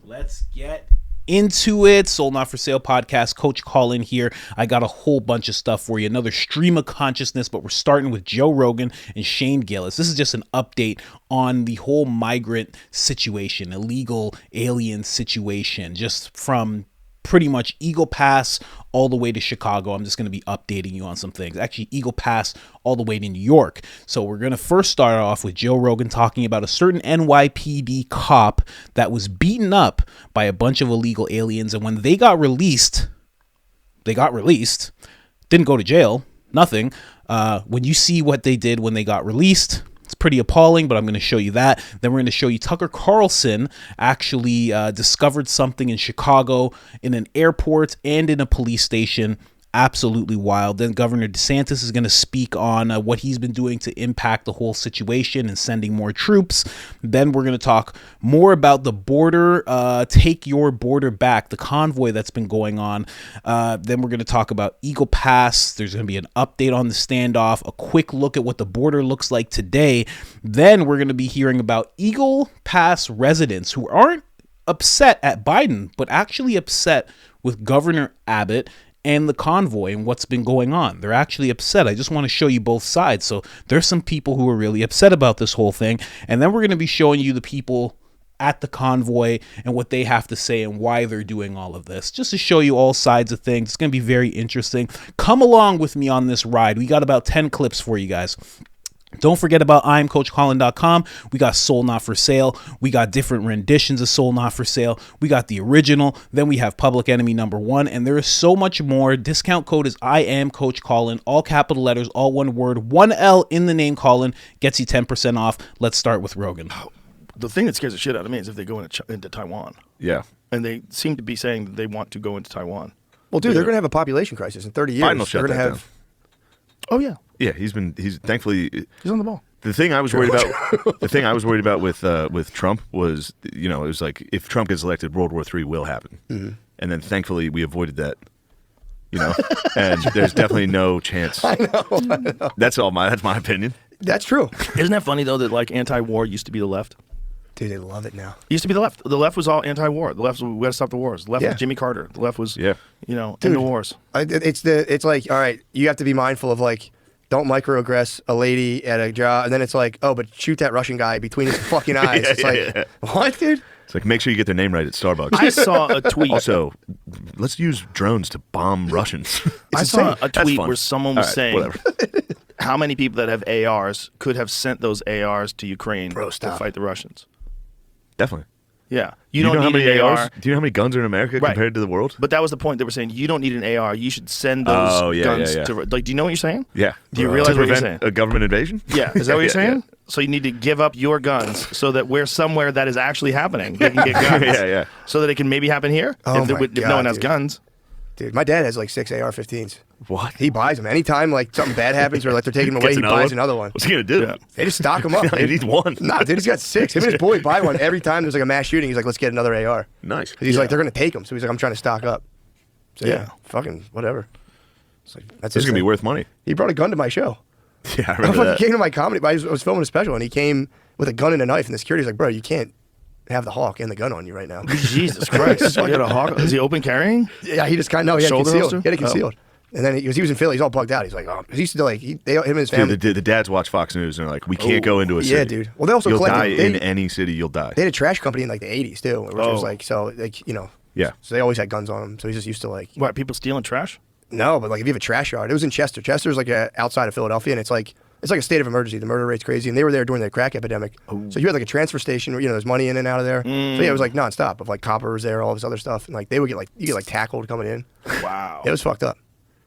Let's get into it. Sold Not For Sale podcast. Coach Colin here. I got a whole bunch of stuff for you. Another stream of consciousness, but we're starting with Joe Rogan and Shane Gillis. This is just an update on the whole migrant situation, illegal alien situation, just from pretty much Eagle Pass all the way to Chicago. I'm just going to be updating you on some things. Actually, Eagle Pass all the way to New York. So we're going to first start off with Joe Rogan talking about a certain NYPD cop that was beaten up by a bunch of illegal aliens. And when they got released, didn't go to jail, nothing. When you see what they did when they got released, it's pretty appalling, but I'm going to show you that. Then we're going to show you Tucker Carlson actually discovered something in Chicago in an airport and in a police station. Absolutely wild. Then Governor DeSantis is going to speak on what he's been doing to impact the whole situation and sending more troops. Then we're going to talk more about the border, take your border back, the convoy that's been going on. Then we're going to talk about Eagle Pass. There's going to be an update on the standoff, a quick look at what the border looks like today. Then we're going to be hearing about Eagle Pass residents who aren't upset at Biden, but actually upset with Governor Abbott and the convoy and what's been going on. They're actually upset. I just want to show you both sides. So there's some people who are really upset about this whole thing. And then we're going to be showing you the people at the convoy and what they have to say and why they're doing all of this, just to show you all sides of things. It's going to be very interesting. Come along with me on this ride. We got about 10 clips for you guys. Don't forget about IamCoachColin.com. We got Sold Not For Sale. We got different renditions of Sold Not For Sale. We got the original. Then we have Public Enemy #1. And there is so much more. Discount code is IamCoachColin. All capital letters, all one word. 1 L in the name Colin gets you 10% off. Let's start with Rogan. The thing that scares the shit out of me is if they go into Taiwan. Yeah. And they seem to be saying that they want to go into Taiwan. Well, dude, they're going to have a population crisis in 30 years. Biden will shut that down. Oh, yeah. Yeah, he's thankfully he's on the ball. The thing I was worried about, with Trump was, it was like if Trump gets elected, World War III will happen, and then thankfully we avoided that. And there's definitely no chance. I know. That's my opinion. That's true. Isn't that funny though that like anti-war used to be the left? Dude, they love it now. It used to be the left. The left was all anti-war. The left was we got to stop the wars. The left was Jimmy Carter. The left was end the wars. It's like, all right, you have to be mindful of like, don't microaggress a lady at a job, and then it's like, oh, but shoot that Russian guy between his fucking eyes. What, dude? It's like, make sure you get their name right at Starbucks. I saw a tweet. Also, let's use drones to bomb Russians. I saw a tweet where someone was saying how many people that have ARs could have sent those ARs to Ukraine to fight the Russians. Definitely. Yeah. You don't need an AR. Do you know how many guns are in America compared to the world? But that was the point. They were saying you don't need an AR. You should send those guns to. Like, do you know what you're saying? Yeah. Do you realize what you're saying? A government invasion? Yeah. Is that what you're saying? Yeah. So you need to give up your guns so that we're somewhere that is actually happening. They can get guns. So that it can maybe happen here if no one has guns. Dude, my dad has like 6 AR-15s. What? He buys them. Anytime like something bad happens or like they're taking them away, he buys another one. What's he going to do? Yeah. They just stock them up. He needs one. Nah, dude, he's got 6. Him and his boy buy one every time there's like a mass shooting. He's like, let's get another AR. Nice. Because he's like, they're going to take them. So he's like, I'm trying to stock up. So yeah, fucking whatever. It's like, this is going to be worth money. He brought a gun to my show. Yeah, I remember that. He came to my comedy. I was filming a special and he came with a gun and a knife. And the security's like, bro, you can't have the hawk and the gun on you right now. Jesus Christ. I got a hawk. Is he open carrying? Yeah, he just kind of, no, he had it concealed. Holster? He had it concealed. And then he was in Philly. He's all bugged out. He's like, oh, he used to like, him and his family. Dude, the dads watch Fox News and they're like, we can't go into a city. Yeah, dude. Well, they also you'll collected. Die in any city, you'll die. They had a trash company in like the 80s too. Which was like, so like, Yeah. So they always had guns on them. So he's just used to like. What, people stealing trash? No, but like if you have a trash yard, it was in Chester. Chester's like outside of Philadelphia, and it's like a state of emergency. The murder rate's crazy, and they were there during the crack epidemic. Oh. So you had like a transfer station where there's money in and out of there. So yeah, it was like nonstop of like coppers there, all this other stuff, and like they would get like tackled coming in. Wow, it was fucked up.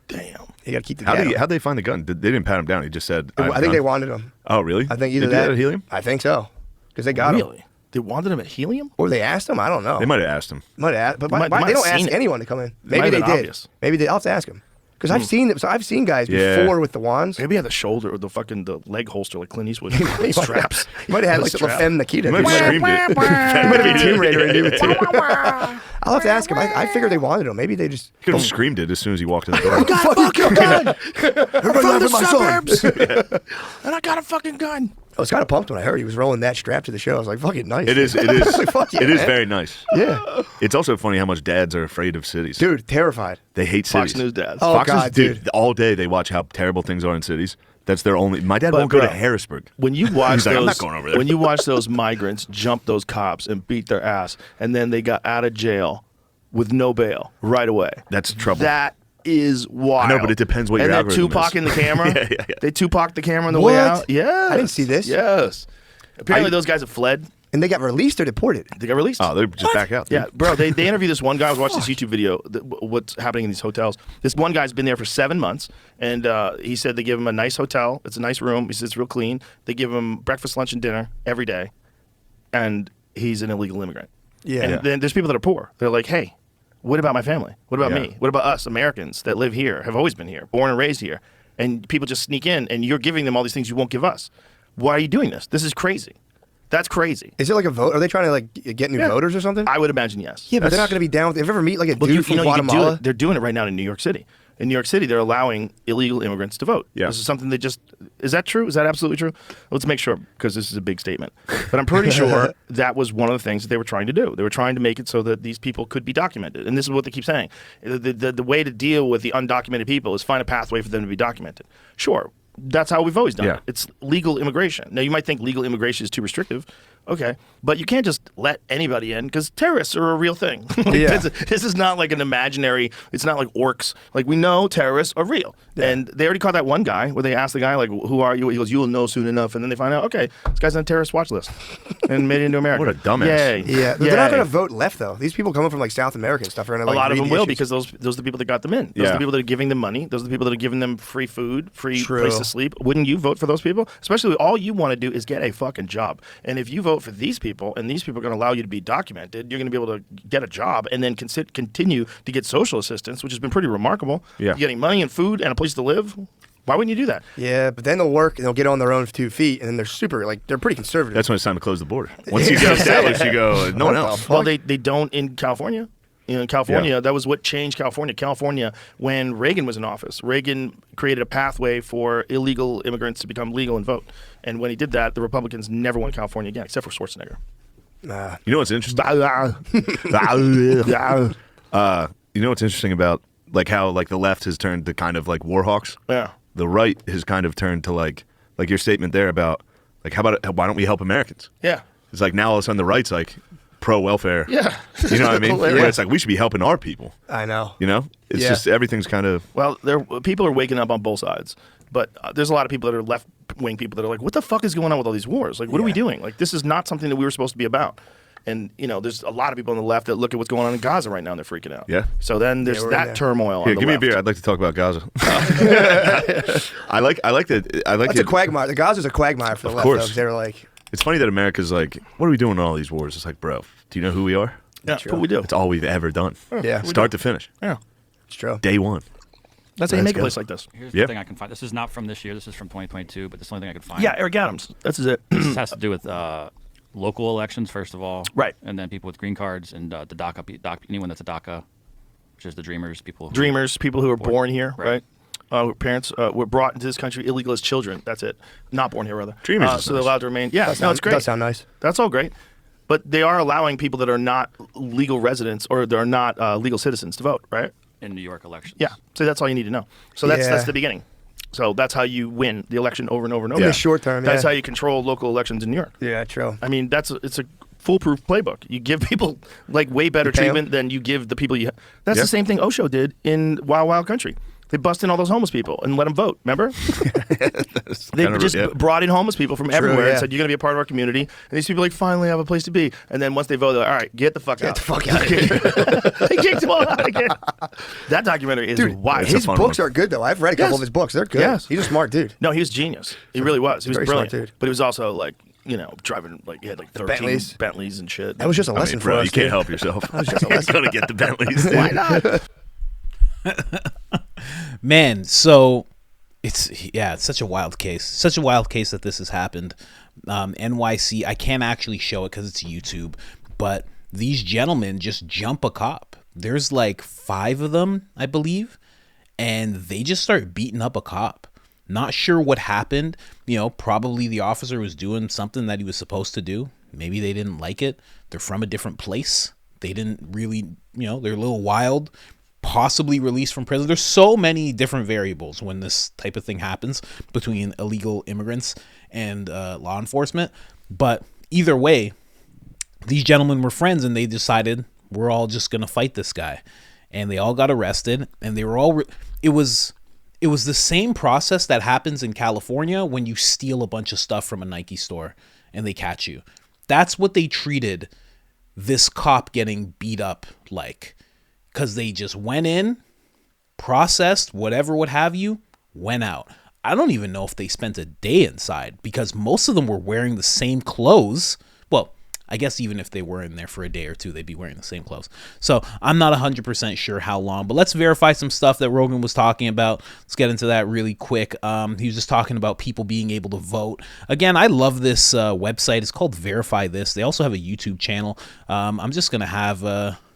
Damn, you got to keep the. How'd they find the gun? They didn't pat him down. He just said. I think they wanted him. Oh really? I think either that at Helium. I think so, because they got him. Really? They wanted him at Helium? Or they asked him? I don't know. They might have asked him. Might have, but they don't ask anyone to come in. Maybe they did. Obvious. Maybe they. I'll have to ask him. Because I've seen guys before with the wands. Maybe he had the shoulder or the leg holster like Clint Eastwood. Straps. He might have had like the Femme Nikita. He might have screamed it. He might have been Tomb Raider and do it too. I'll have to ask him. I figured they wanted him. Maybe they just. He could have screamed it as soon as he walked in the door. I got a fucking gun! I'm from the suburbs! And I got a fucking gun! I was kind of pumped when I heard he was rolling that strap to the show. I was like, fucking nice. It is. It is. Like, fuck yeah, it is man. very nice. Yeah. It's also funny how much dads are afraid of cities. Dude, terrified. They hate Fox cities. News dads. Oh, Foxes, God, dude. all day they watch how terrible things are in cities. That's their only. My dad But, won't go to bro, Harrisburg. When you watch He's like, those, I'm not going over there. when you watch those migrants jump those cops and beat their ass, and then they got out of jail with no bail right away. That's trouble. That is wild. I know, but it depends what and your they're algorithm Tupac is. in the camera. Yeah. They Tupac the camera on the What? way out. Yes. I didn't see this. Yes. Apparently, those guys have fled. And they got released or deported? They got released. Oh, they're just back out. Yeah, bro. They interviewed this one guy. I was watching this YouTube video. What's happening in these hotels? This one guy's been there for 7 months, and he said they give him a nice hotel. It's a nice room. He says it's real clean. They give him breakfast, lunch, and dinner every day, and he's an illegal immigrant. Yeah. And then there's people that are poor. They're like, hey, what about my family? What about Yeah. me? What about us Americans that live here, have always been here, born and raised here? And people just sneak in, and you're giving them all these things you won't give us. Why are you doing this? This is crazy. That's crazy. Is it like a vote? Are they trying to like get new Yeah. voters or something? I would imagine yes. Yeah, but they're That's- not going to be down with. If you ever meet like a Well, dude from you can do Guatemala, it. They're doing it right now in New York City. In New York City, they're allowing illegal immigrants to vote. Yeah. This is something they just... Is that true? Is that absolutely true? Let's make sure, because this is a big statement. But I'm pretty sure that was one of the things that they were trying to do. They were trying to make it so that these people could be documented. And this is what they keep saying. The way to deal with the undocumented people is find a pathway for them to be documented. Sure, that's how we've always done Yeah. it. It's legal immigration. Now, you might think legal immigration is too restrictive. Okay, but you can't just let anybody in because terrorists are a real thing. Yeah. This is not like an imaginary. It's not like orcs. Like, we know terrorists are real, and they already caught that one guy where they asked the guy like, "Who are you?" He goes, "You will know soon enough," and then they find out, okay, this guy's on a terrorist watch list and made it into America. What a dumbass. Yay! yeah, but they're not Yay. going to vote left though. These people coming from like South America and stuff are going to A like lot of read them the will issues. because those are the people that got them in. Those are Yeah. the people that are giving them money. Those are the people that are giving them free food, free True. place to sleep. Wouldn't you vote for those people? Especially all you want to do is get a fucking job. And if you vote for these people, and these people are going to allow you to be documented, you're going to be able to get a job and then continue to get social assistance, which has been pretty remarkable. Yeah. You're getting money and food and a place to live. Why wouldn't you do that? Yeah, but then they'll work and they'll get on their own 2 feet, and then they're super like they're pretty conservative. That's when it's time to close the border. Once you get established, you go, no one What the else. fuck? Well, they don't in California. You know, in California, that was what changed California. California, when Reagan was in office, Reagan created a pathway for illegal immigrants to become legal and vote. And when he did that, the Republicans never won California again, except for Schwarzenegger. You know what's interesting? You know what's interesting about like how like the left has turned to kind of like war hawks? Yeah. The right has kind of turned to like your statement there about like why don't we help Americans? Yeah. It's like now all of a sudden the right's like pro welfare. Yeah. You know what I mean? Hilarious. Where it's like we should be helping our people. I know. You know? It's Yeah. just everything's kind of Well, people are waking up on both sides. But there's a lot of people that are left-wing people that are like, what the fuck is going on with all these wars? Like, what are we doing? Like, this is not something that we were supposed to be about. And, you know, there's a lot of people on the left that look at what's going on in Gaza right now and they're freaking out. Yeah. So then there's we're in there. that turmoil Here, on the give me a left. beer. I'd like to talk about Gaza. I like That's a quagmire. The Gaza's a quagmire for the left. course. Though, 'cause they're like, It's funny that America's like, what are we doing in all these wars? It's like, bro, do you know who we are? Yeah, that's what we do. It's all we've ever done. yeah, Start to finish. Yeah. it's true. Day one. That's how you Let's make a go. place like this. Here's Yep. the thing I can find. This is not from this year. This is from 2022, but it's the only thing I could find. Yeah, Eric Adams. That's it. This has to do with local elections, first of all. Right. And then people with green cards and the DACA, anyone that's a DACA, which is the Dreamers, people. Dreamers, people who are born here, Right. right? Parents were brought into this country illegal as children. That's it. Not born here, rather. Dreamers is so they're nice. allowed to remain. Yeah, That no, it's great. Does sound nice. That's all great. But they are allowing people that are not legal residents or they're not legal citizens to vote, right? in New York elections. Yeah. So that's all you need to know. So that's Yeah. the beginning. So that's how you win the election over and over and over. In Yeah. the short term, That's yeah. how you control local elections in New York. Yeah, true. I mean, it's a foolproof playbook. You give people like way better pay 'em. treatment than you give the people you. That's Yeah. the same thing Osho did in Wild Wild Country. They bust in all those homeless people and let them vote. Remember? They kind of- just yeah. brought in homeless people from everywhere yeah. and said, "You're going to be a part of our community." And these people like finally have a place to be. And then once they vote, they're like, "All right, get the fuck out." Get the fuck out of here. They kicked them all out again. That documentary is Dude, wild. It's a his fun books one. are good though. I've read a couple Yes. of his books. They're good. Yes. He's a smart dude. No, he was genius. He really was. He was Very smart brilliant. dude. But he was also like, driving like he had like 13 Bentleys. and shit. That was just a I lesson mean, for bro, us. you can't dude. help yourself. just a lesson. You're gonna get the Bentleys. dude. Why not? Man, so it's such a wild case. Such a wild case that this has happened. NYC, I can't actually show it because it's YouTube, but these gentlemen just jump a cop. There's like 5 of them, I believe, and they just start beating up a cop. Not sure what happened. Probably the officer was doing something that he was supposed to do. Maybe they didn't like it. They're from a different place. They didn't really, they're a little wild. Possibly released from prison. There's so many different variables when this type of thing happens between illegal immigrants and law enforcement. But either way, these gentlemen were friends and they decided we're all just going to fight this guy. And they all got arrested, and they were all it was the same process that happens in California when you steal a bunch of stuff from a Nike store and they catch you. That's what they treated this cop getting beat up like, because they just went in, processed whatever, what have you, went out. I don't even know if they spent a day inside, because most of them were wearing the same clothes. Well, I guess even if they were in there for a day or two, they'd be wearing the same clothes. So I'm not 100% sure how long, but let's verify some stuff that Rogan was talking about. Let's get into that really quick. He was just talking about people being able to vote. Again, I love this website. It's called Verify This. They also have a YouTube channel. I'm just going to have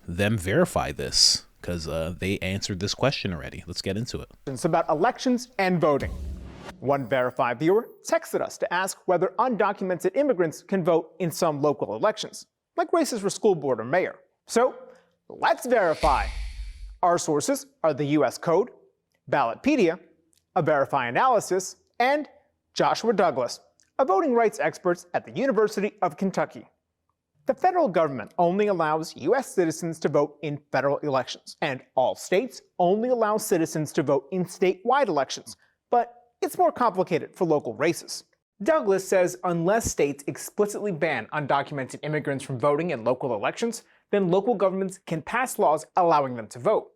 them verify this because they answered this question already. Let's get into it. It's about elections and voting. One Verify viewer texted us to ask whether undocumented immigrants can vote in some local elections, like races for school board or mayor. So let's verify. Our sources are the U.S. Code, Ballotpedia, a Verify analysis, and Joshua Douglas, a voting rights expert at the University of Kentucky. The federal government only allows U.S. citizens to vote in federal elections, and all states only allow citizens to vote in statewide elections, but it's more complicated for local races. Douglas says unless states explicitly ban undocumented immigrants from voting in local elections, then local governments can pass laws allowing them to vote.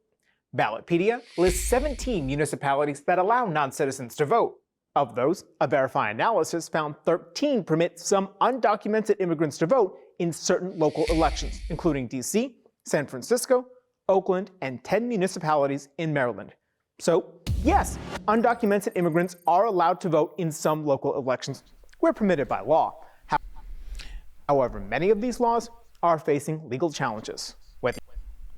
Ballotpedia lists 17 municipalities that allow non-citizens to vote. Of those, a Verify analysis found 13 permit some undocumented immigrants to vote in certain local elections, including D.C., San Francisco, Oakland, and 10 municipalities in Maryland. So, yes, undocumented immigrants are allowed to vote in some local elections where permitted by law. However, many of these laws are facing legal challenges.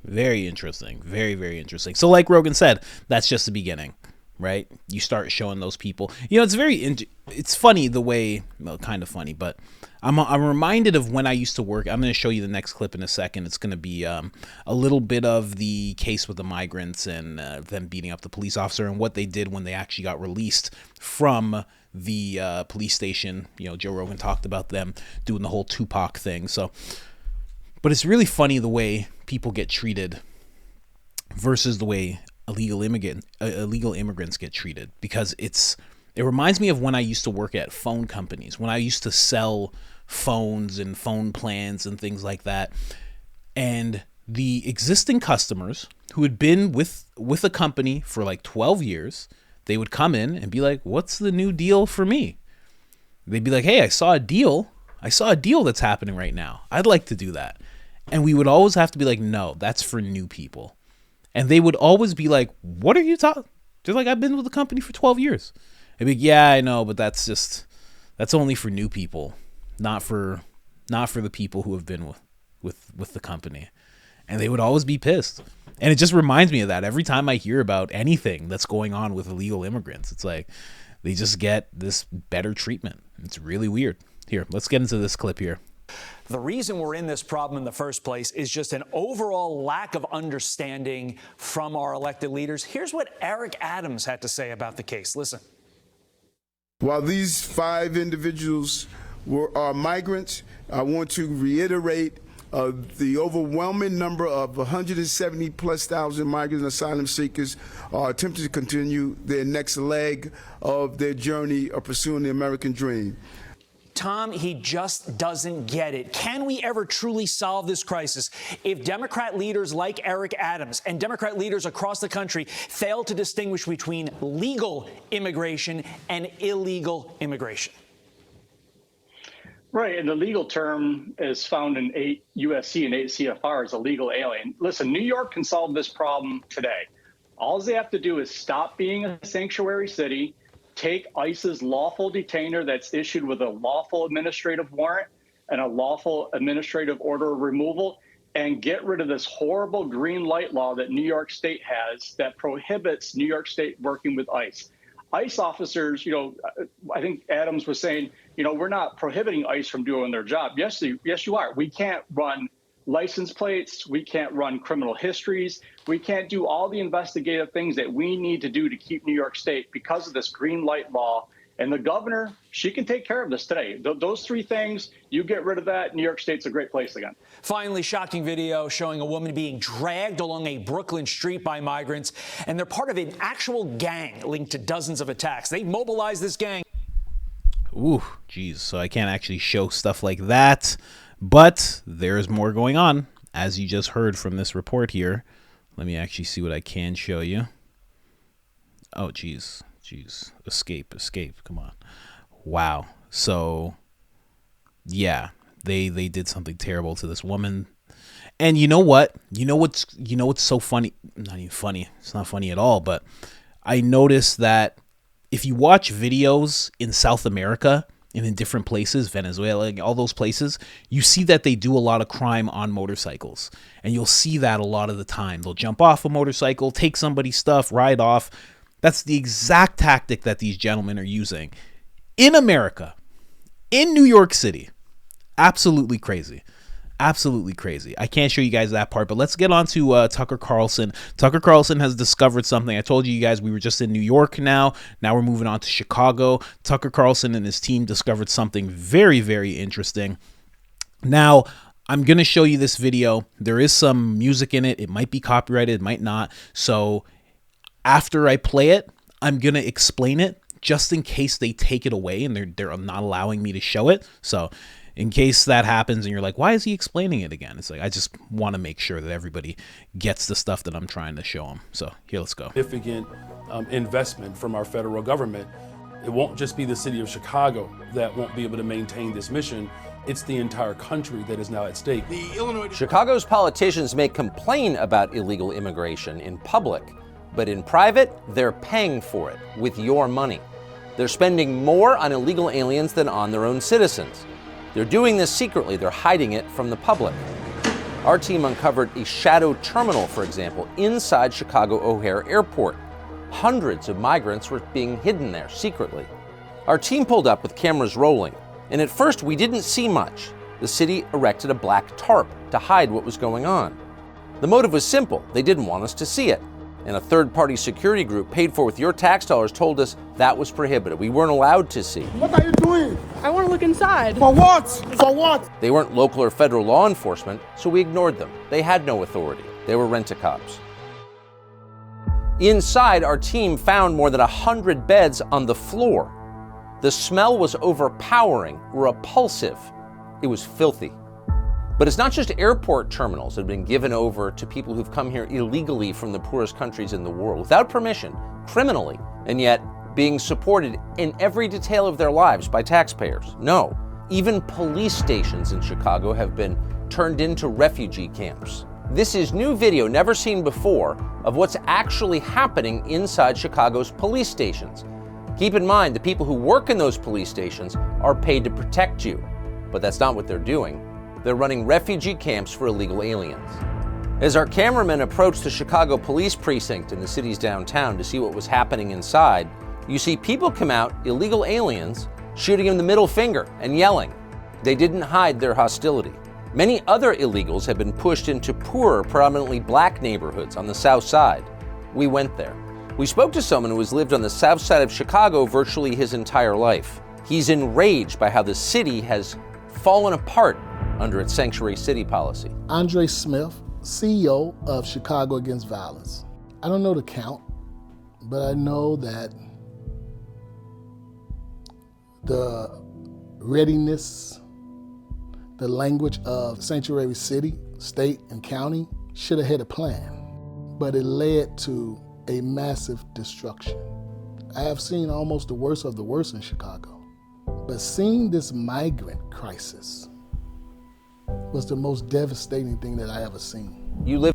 Very interesting. Very, very interesting. So like Rogan said, that's just the beginning, right? You start showing those people. It's funny the way, well, kind of funny, but I'm reminded of when I used to work. I'm going to show you the next clip in a second. It's going to be a little bit of the case with the migrants and them beating up the police officer and what they did when they actually got released from the police station. Joe Rogan talked about them doing the whole Tupac thing. But it's really funny the way people get treated versus the way illegal immigrants get treated, because it reminds me of when I used to work at phone companies, when I used to sell phones and phone plans and things like that. And the existing customers who had been with a company for like 12 years, they would come in and be like, what's the new deal for me? They'd be like, hey, I saw a deal that's happening right now. I'd like to do that. And we would always have to be like, no, that's for new people. And they would always be like, what are you talking? They're like, I've been with the company for 12 years. I'd be like, yeah, I know, but that's only for new people, not for the people who have been with the company. And they would always be pissed. And it just reminds me of that. Every time I hear about anything that's going on with illegal immigrants, it's like they just get this better treatment. It's really weird. Here, let's get into this clip here. The reason we're in this problem in the first place is just an overall lack of understanding from our elected leaders. Here's what Eric Adams had to say about the case. Listen. While these 5 individuals are migrants, I want to reiterate the overwhelming number of 170 plus thousand migrants and asylum seekers are attempting to continue their next leg of their journey of pursuing the American dream. Tom, he just doesn't get it. Can we ever truly solve this crisis if Democrat leaders like Eric Adams and Democrat leaders across the country fail to distinguish between legal immigration and illegal immigration? Right, and the legal term is found in 8 USC and 8 CFR as a legal alien. Listen, New York can solve this problem today. All they have to do is stop being a sanctuary city, take ICE's lawful detainer that's issued with a lawful administrative warrant and a lawful administrative order of removal, and get rid of this horrible green light law that New York State has that prohibits New York State working with ICE. ICE officers, I think Adams was saying, we're not prohibiting ICE from doing their job. Yes, you are. We can't run license plates. We can't run criminal histories. We can't do all the investigative things that we need to do to keep New York State because of this green light law. And the governor, she can take care of this today. Those three things, you get rid of that, New York State's a great place again. Finally, shocking video showing a woman being dragged along a Brooklyn street by migrants, and they're part of an actual gang linked to dozens of attacks. They mobilized this gang. Ooh, geez. So I can't actually show stuff like that, but there's more going on, as you just heard from this report here. Let me actually see what I can show you. Oh, geez. Jeez, escape, come on. Wow. So, yeah, they did something terrible to this woman. And you know what? You know what's so funny? Not even funny. It's not funny at all, but I noticed that if you watch videos in South America and in different places, Venezuela, all those places, you see that they do a lot of crime on motorcycles. And you'll see that a lot of the time. They'll jump off a motorcycle, take somebody's stuff, ride off. That's the exact tactic that these gentlemen are using in America, in New York City. Absolutely crazy. Absolutely crazy. I can't show you guys that part, but let's get on to Tucker Carlson. Tucker Carlson has discovered something. I told you guys we were just in New York now. Now we're moving on to Chicago. Tucker Carlson and his team discovered something very, very interesting. Now, I'm going to show you this video. There is some music in it. It might be copyrighted, it might not. So after I play it, I'm going to explain it just in case they take it away and they're not allowing me to show it. So in case that happens and you're like, why is he explaining it again? It's like, I just want to make sure that everybody gets the stuff that I'm trying to show them. So here, let's go. Significant investment from our federal government. It won't just be the city of Chicago that won't be able to maintain this mission. It's the entire country that is now at stake. Chicago's politicians may complain about illegal immigration in public, but in private, they're paying for it with your money. They're spending more on illegal aliens than on their own citizens. They're doing this secretly. They're hiding it from the public. Our team uncovered a shadow terminal, for example, inside Chicago O'Hare Airport. Hundreds of migrants were being hidden there secretly. Our team pulled up with cameras rolling, and at first we didn't see much. The city erected a black tarp to hide what was going on. The motive was simple. They didn't want us to see it. And a third-party security group paid for with your tax dollars told us that was prohibited. We weren't allowed to see. What are you doing? I want to look inside. For what? For what? They weren't local or federal law enforcement, so we ignored them. They had no authority. They were rent-a-cops. Inside, our team found more than 100 beds on the floor. The smell was overpowering, repulsive. It was filthy. But it's not just airport terminals that have been given over to people who've come here illegally from the poorest countries in the world, without permission, criminally, and yet being supported in every detail of their lives by taxpayers. No, even police stations in Chicago have been turned into refugee camps. This is new video never seen before of what's actually happening inside Chicago's police stations. Keep in mind, the people who work in those police stations are paid to protect you, but that's not what they're doing. They're running refugee camps for illegal aliens. As our cameramen approached the Chicago police precinct in the city's downtown to see what was happening inside, you see people come out, illegal aliens, shooting him the middle finger and yelling. They didn't hide their hostility. Many other illegals have been pushed into poorer, predominantly black neighborhoods on the south side. We went there. We spoke to someone who has lived on the south side of Chicago virtually his entire life. He's enraged by how the city has fallen apart under its sanctuary city policy. Andre Smith, CEO of Chicago Against Violence. I don't know the count, but I know that the readiness, the language of sanctuary city, state, and county should have had a plan, but it led to a massive destruction. I have seen almost the worst of the worst in Chicago, but seeing this migrant crisis was the most devastating thing that I ever seen. You live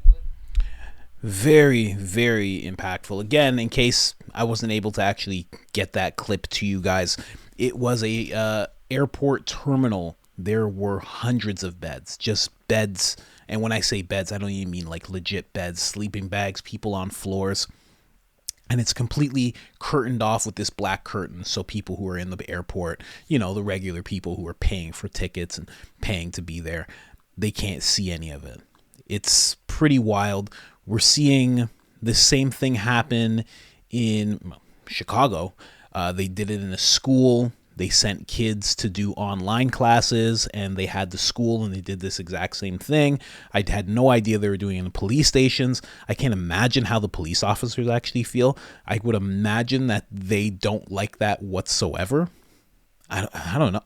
very, very impactful. Again, in case I wasn't able to actually get that clip to you guys, it was a airport terminal. There were hundreds of beds, just beds. And when I say beds, I don't even mean like legit beds, sleeping bags, people on floors. And it's completely curtained off with this black curtain. So people who are in the airport, you know, the regular people who are paying for tickets and paying to be there, they can't see any of it. It's pretty wild. We're seeing the same thing happen in Chicago. They did it in a school. They sent kids to do online classes, and they had the school, and they did this exact same thing. I had no idea they were doing it in the police stations. I can't imagine how the police officers actually feel. I would imagine that they don't like that whatsoever. I don't know.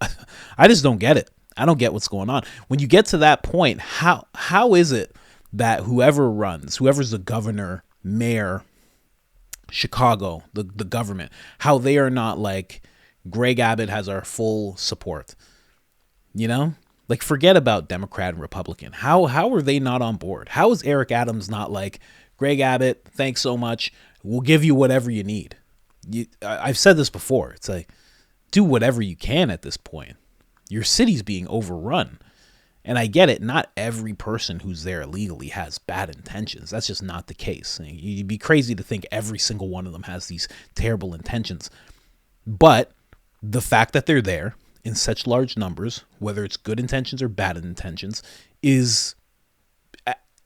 I just don't get it. I don't get what's going on. When you get to that point, how is it that whoever's the governor, mayor, Chicago, the government, how they are not like, Greg Abbott has our full support, you know, like forget about Democrat and Republican. How are they not on board? How is Eric Adams not like, Greg Abbott, thanks so much. We'll give you whatever you need. I've said this before. It's like, do whatever you can at this point. Your city's being overrun. And I get it. Not every person who's there illegally has bad intentions. That's just not the case. You'd be crazy to think every single one of them has these terrible intentions. But the fact that they're there in such large numbers, whether it's good intentions or bad intentions, is,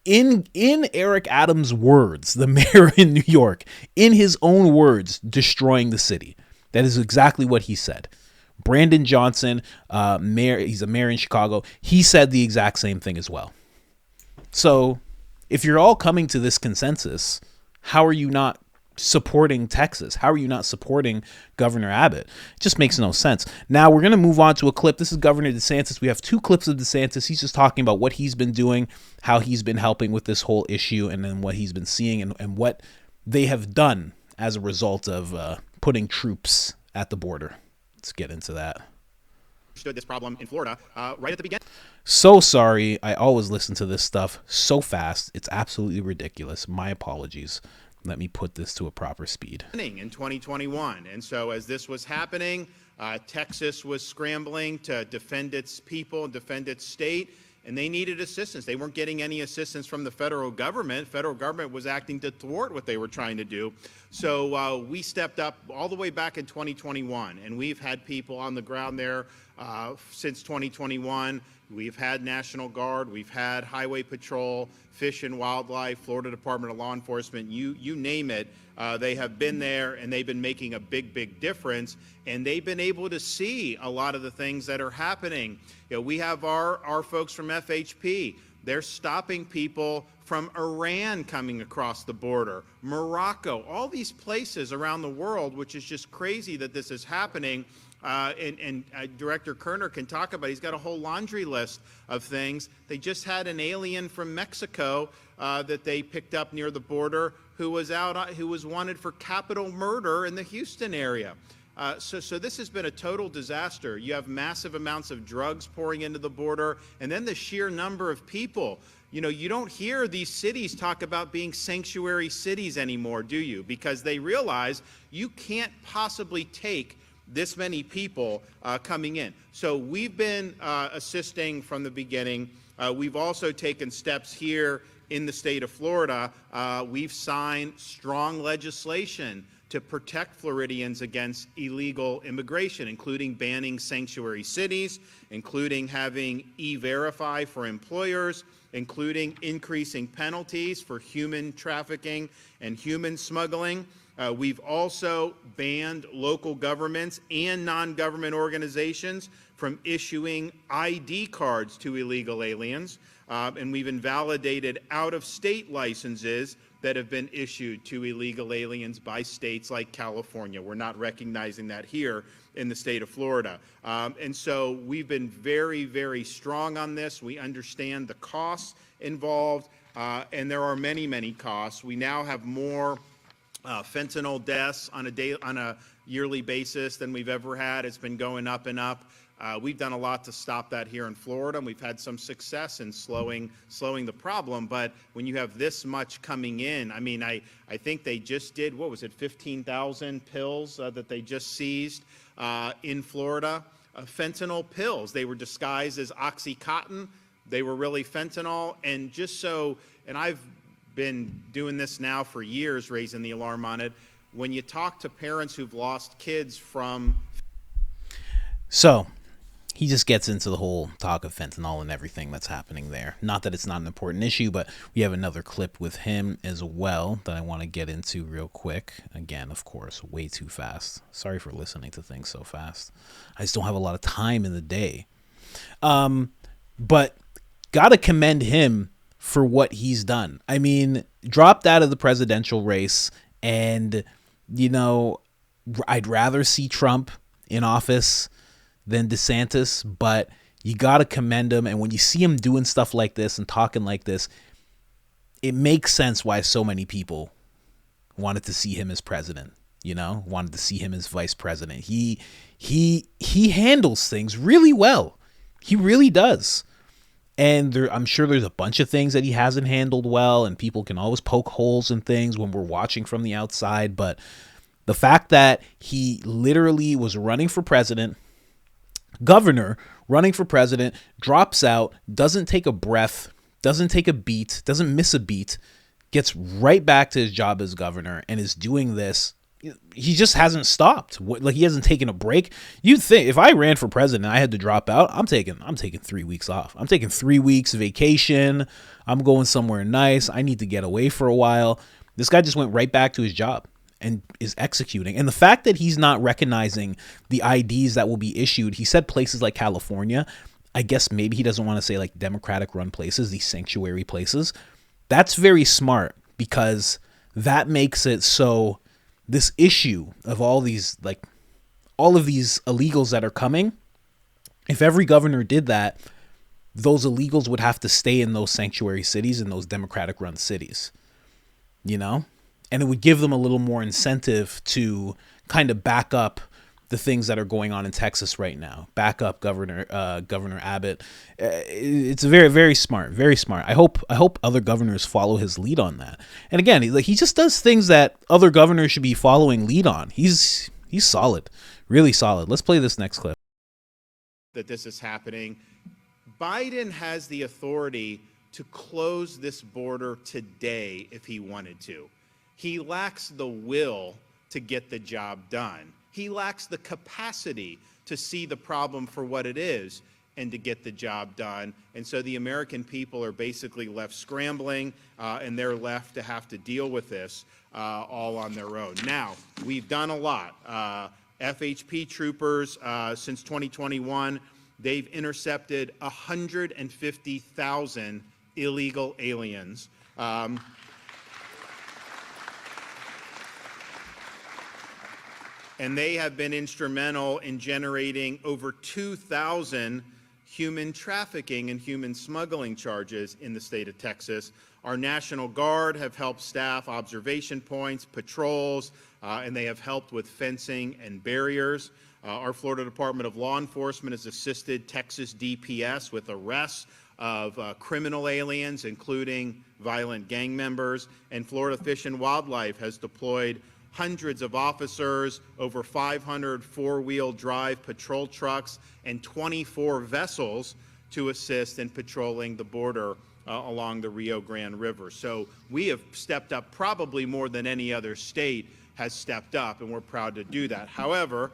in Eric Adams' words, the mayor in New York, in his own words, destroying the city. That is exactly what he said. Brandon Johnson, mayor, he's a mayor in Chicago. He said the exact same thing as well. So if you're all coming to this consensus, how are you not supporting Texas? How are you not supporting Governor Abbott? It just makes no sense. Now we're going to move on to a clip. This is Governor DeSantis. We have 2 clips of DeSantis. He's just talking about what he's been doing, how he's been helping with this whole issue, and then what he's been seeing and what they have done as a result of putting troops at the border. Let's get into that. Understood this problem in Florida right at the beginning. So sorry. I always listen to this stuff so fast. It's absolutely ridiculous. My apologies. Let me put this to a proper speed. In 2021. And so as this was happening, Texas was scrambling to defend its people, defend its state, and they needed assistance. They weren't getting any assistance from the federal government. Federal government was acting to thwart what they were trying to do. So we stepped up all the way back in 2021, and we've had people on the ground there since 2021. We've had National Guard, we've had Highway Patrol, Fish and Wildlife, Florida Department of Law Enforcement, you name it. They have been there, and they've been making a big difference, and they've been able to see a lot of the things that are happening. You know, we have our folks from FHP. They're stopping people from Iran coming across the border, Morocco, all these places around the world, which is just crazy that this is happening. And Director Kerner can talk about it. He's got a whole laundry list of things. They just had an alien from Mexico that they picked up near the border who was wanted for capital murder in the Houston area. So this has been a total disaster. You have massive amounts of drugs pouring into the border, and then the sheer number of people. You know, you don't hear these cities talk about being sanctuary cities anymore, do you? Because they realize you can't possibly take this many people coming in. So we've been assisting from the beginning. We've also taken steps here in the state of Florida. We've signed strong legislation to protect Floridians against illegal immigration, including banning sanctuary cities, including having E-Verify for employers, including increasing penalties for human trafficking and human smuggling. We've also banned local governments and non-government organizations from issuing ID cards to illegal aliens, and we've invalidated out-of-state licenses that have been issued to illegal aliens by states like California. We're not recognizing that here in the state of Florida. And so we've been very strong on this. We understand the costs involved, and there are many costs. We now have more fentanyl deaths on a yearly basis than we've ever had. It's been going up and up. We've done a lot to stop that here in Florida, and we've had some success in slowing the problem. But when you have this much coming in, I mean, I think they just did, 15,000 pills that they just seized in Florida. Fentanyl pills. They were disguised as Oxycontin. They were really fentanyl. And I've been doing this now for years, raising the alarm on it. when you talk to parents who've lost kids from... So he just gets into the whole talk of fentanyl and everything that's happening there. Not that it's not an important issue, but we have another clip with him as well that I want to get into real quick. Again, of course, way too fast. Sorry for listening to things so fast. I just don't have a lot of time in the day. But gotta commend him for what he's done. I mean, dropped out of the presidential race, and, you know, I'd rather see Trump in office than DeSantis, but you got to commend him. And when you see him doing stuff like this and talking like this, it makes sense why so many people wanted to see him as president, you know, wanted to see him as vice president. He handles things really well. He really does. And I'm sure there's a bunch of things that he hasn't handled well, and people can always poke holes in things when we're watching from the outside. But the fact that he literally was running for president, governor, running for president, drops out, doesn't take a breath, doesn't take a beat, doesn't miss a beat, gets right back to his job as governor, and is doing this. He just hasn't stopped. Like, he hasn't taken a break. You'd think if I ran for president and I had to drop out, I'm taking 3 weeks off. I'm taking 3 weeks vacation. I'm going somewhere nice. I need to get away for a while. This guy just went right back to his job and is executing. And the fact that he's not recognizing the IDs that will be issued, he said places like California. I guess maybe he doesn't want to say like Democratic run places, these sanctuary places. That's very smart, because that makes it so this issue of all of these illegals that are coming, if every governor did that, those illegals would have to stay in those sanctuary cities, in those Democratic run cities, you know? And it would give them a little more incentive to kind of back up the things that are going on in Texas right now. Back up Governor Abbott. It's very, very smart. Very smart. I hope other governors follow his lead on that. And again, he just does things that other governors should be following lead on. He's solid, really solid. Let's play this next clip. That this is happening. Biden has the authority to close this border today if he wanted to. He lacks the will to get the job done. He lacks the capacity to see the problem for what it is and to get the job done. And so the American people are basically left scrambling, and they're left to have to deal with this all on their own. Now, we've done a lot. FHP troopers, since 2021, they've intercepted 150,000 illegal aliens. And they have been instrumental in generating over 2,000 human trafficking and human smuggling charges in the state of Texas. Our National Guard have helped staff observation points, patrols, and they have helped with fencing and barriers. Our Florida Department of Law Enforcement has assisted Texas DPS with arrests of criminal aliens, including violent gang members. And Florida Fish and Wildlife has deployed hundreds of officers, over 500 four-wheel drive patrol trucks, and 24 vessels to assist in patrolling the border along the Rio Grande River. So we have stepped up probably more than any other state has stepped up, and we're proud to do that. However,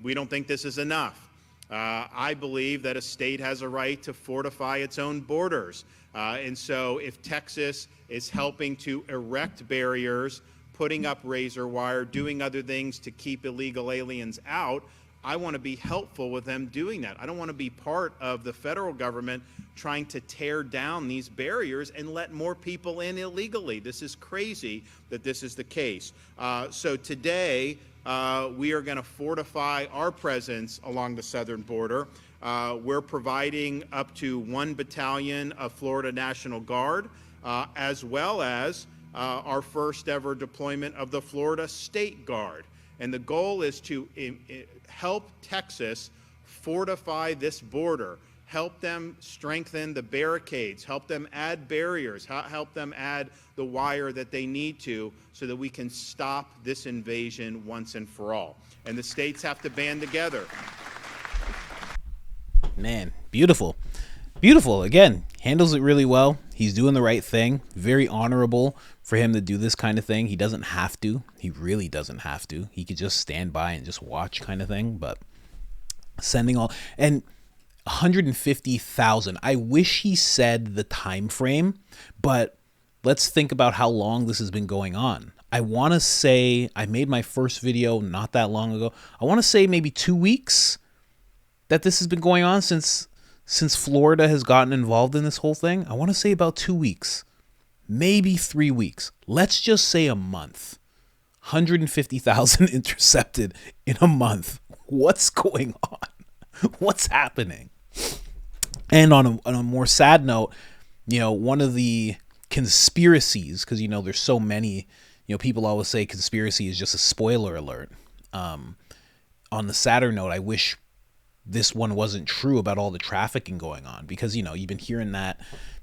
we don't think this is enough. I believe that a state has a right to fortify its own borders. And so if Texas is helping to erect barriers, putting up razor wire, doing other things to keep illegal aliens out, I want to be helpful with them doing that. I don't want to be part of the federal government trying to tear down these barriers and let more people in illegally. This is crazy that this is the case. So today, we are going to fortify our presence along the southern border. We're providing up to 1 battalion of Florida National Guard, as well as our first ever deployment of the Florida State Guard. And the goal is to help Texas fortify this border, help them strengthen the barricades, help them add barriers, help them add the wire that they need to so that we can stop this invasion once and for all. And the states have to band together. Man, beautiful. Beautiful. Again, handles it really well. He's doing the right thing. Very honorable for him to do this kind of thing. He doesn't have to. He really doesn't have to. He could just stand by and just watch kind of thing. But sending all, and 150,000. I wish he said the time frame, but let's think about how long this has been going on. I want to say, I made my first video not that long ago. I want to say maybe 2 weeks that this has been going on since Florida has gotten involved in this whole thing. I want to say about 2 weeks, maybe 3 weeks. Let's just say a month. 150,000 intercepted in a month. What's going on? What's happening? And on a more sad note, one of the conspiracies, because there's so many, people always say conspiracy is just a spoiler alert. On the sadder note, I wish this one wasn't true about all the trafficking going on, because you've been hearing that,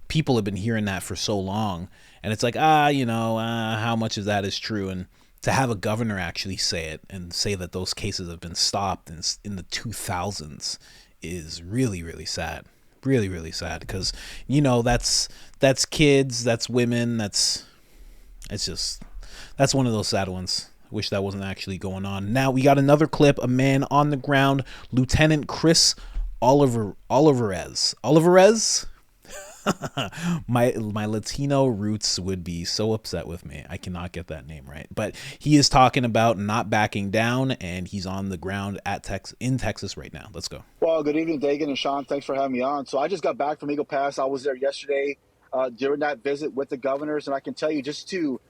people have been hearing that for so long, and it's like how much of that is true? And to have a governor actually say it and say that those cases have been stopped in the 2000s is really, really sad. Really, really sad, because that's kids, that's women, that's one of those sad ones. Wish that wasn't actually going on. Now we got another clip. A man on the ground, Lieutenant Chris Olivarez. my Latino roots would be so upset with me. I cannot get that name right. But he is talking about not backing down, and he's on the ground in Texas right now. Let's go. Well, good evening, Dagan and Sean. Thanks for having me on. So I just got back from Eagle Pass. I was there yesterday during that visit with the governors, and I can tell you just to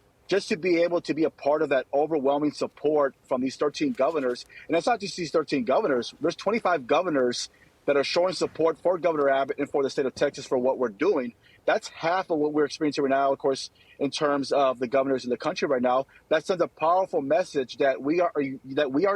be able to be a part of that overwhelming support from these 13 governors, and it's not just these 13 governors. There's 25 governors that are showing support for Governor Abbott and for the state of Texas for what we're doing. That's half of what we're experiencing right now, of course, in terms of the governors in the country right now. That sends a powerful message that we are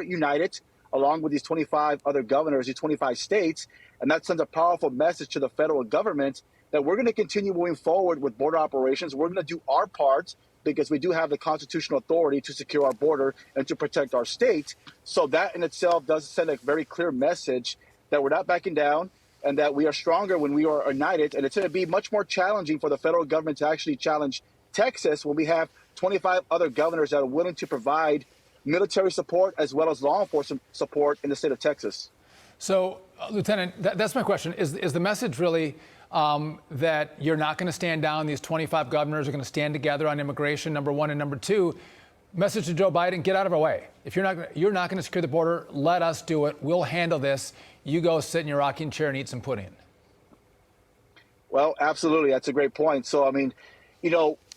united along with these 25 other governors, these 25 states, and that sends a powerful message to the federal government that we're going to continue moving forward with border operations. We're going to do our part because we do have the constitutional authority to secure our border and to protect our state. So that in itself does send a very clear message that we're not backing down and that we are stronger when we are united. And it's going to be much more challenging for the federal government to actually challenge Texas when we have 25 other governors that are willing to provide military support as well as law enforcement support in the state of Texas. So, Lieutenant, that's my question. Is the message really that you're not going to stand down? These 25 governors are going to stand together on immigration, number one, and number two, message to Joe Biden: get out of our way. If you're not going to secure the border, let us do it. We'll handle this. You go sit in your rocking chair and eat some pudding. Well, absolutely. That's a great point. So, I mean,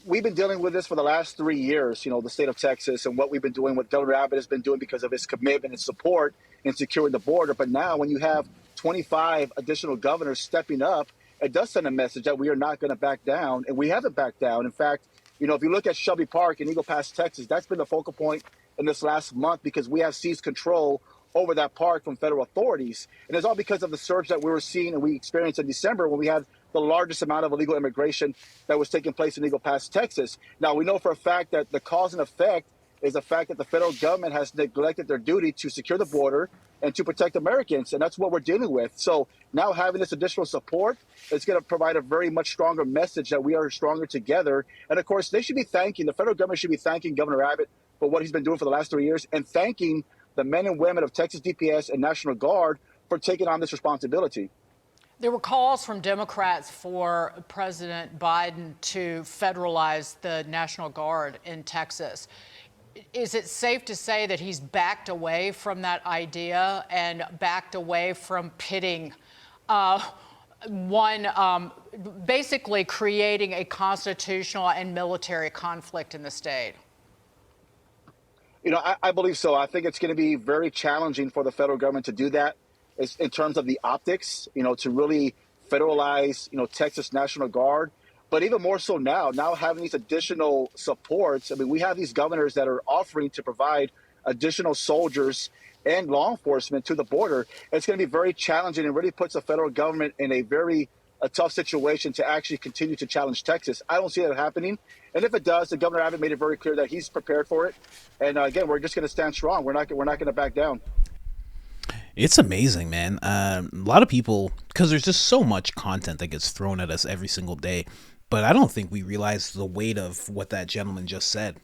we've been dealing with this for the last 3 years, the state of Texas, and what we've been doing, what Governor Abbott has been doing because of his commitment and support in securing the border. But now when you have 25 additional governors stepping up, it does send a message that we are not going to back down, and we haven't backed down. In fact, if you look at Shelby Park in Eagle Pass, Texas, that's been the focal point in this last month because we have seized control over that park from federal authorities. And it's all because of the surge that we were seeing and we experienced in December when we had the largest amount of illegal immigration that was taking place in Eagle Pass, Texas. Now, we know for a fact that the cause and effect is the fact that the federal government has neglected their duty to secure the border and to protect Americans, and that's what we're dealing with. So now having this additional support is going to provide a very much stronger message that we are stronger together. And of course, the federal government should be thanking Governor Abbott for what he's been doing for the last 3 years and thanking the men and women of Texas DPS and National Guard for taking on this responsibility. There were calls from Democrats for President Biden to federalize the National Guard in Texas. Is it safe to say that he's backed away from that idea and backed away from pitting basically creating a constitutional and military conflict in the state? I believe so. I think it's going to be very challenging for the federal government to do that in terms of the optics, to really federalize, Texas National Guard. But even more so now having these additional supports, I mean, we have these governors that are offering to provide additional soldiers and law enforcement to the border. It's going to be very challenging and really puts the federal government in a tough situation to actually continue to challenge Texas. I don't see that happening. And if it does, the Governor Abbott made it very clear that he's prepared for it. And again, we're just going to stand strong. We're not going to back down. It's amazing, man. A lot of people, because there's just so much content that gets thrown at us every single day. But I don't think we realize the weight of what that gentleman just said.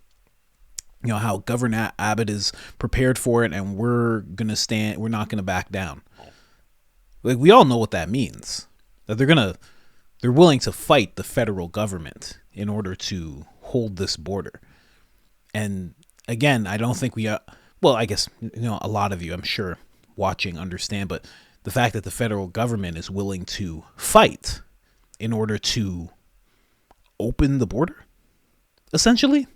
You know, how Governor Abbott is prepared for it, and we're not gonna back down. Like, we all know what that means. That they're willing to fight the federal government in order to hold this border. And again, I don't think well, I guess, a lot of you, I'm sure, watching understand, but the fact that the federal government is willing to fight in order to open the border, essentially,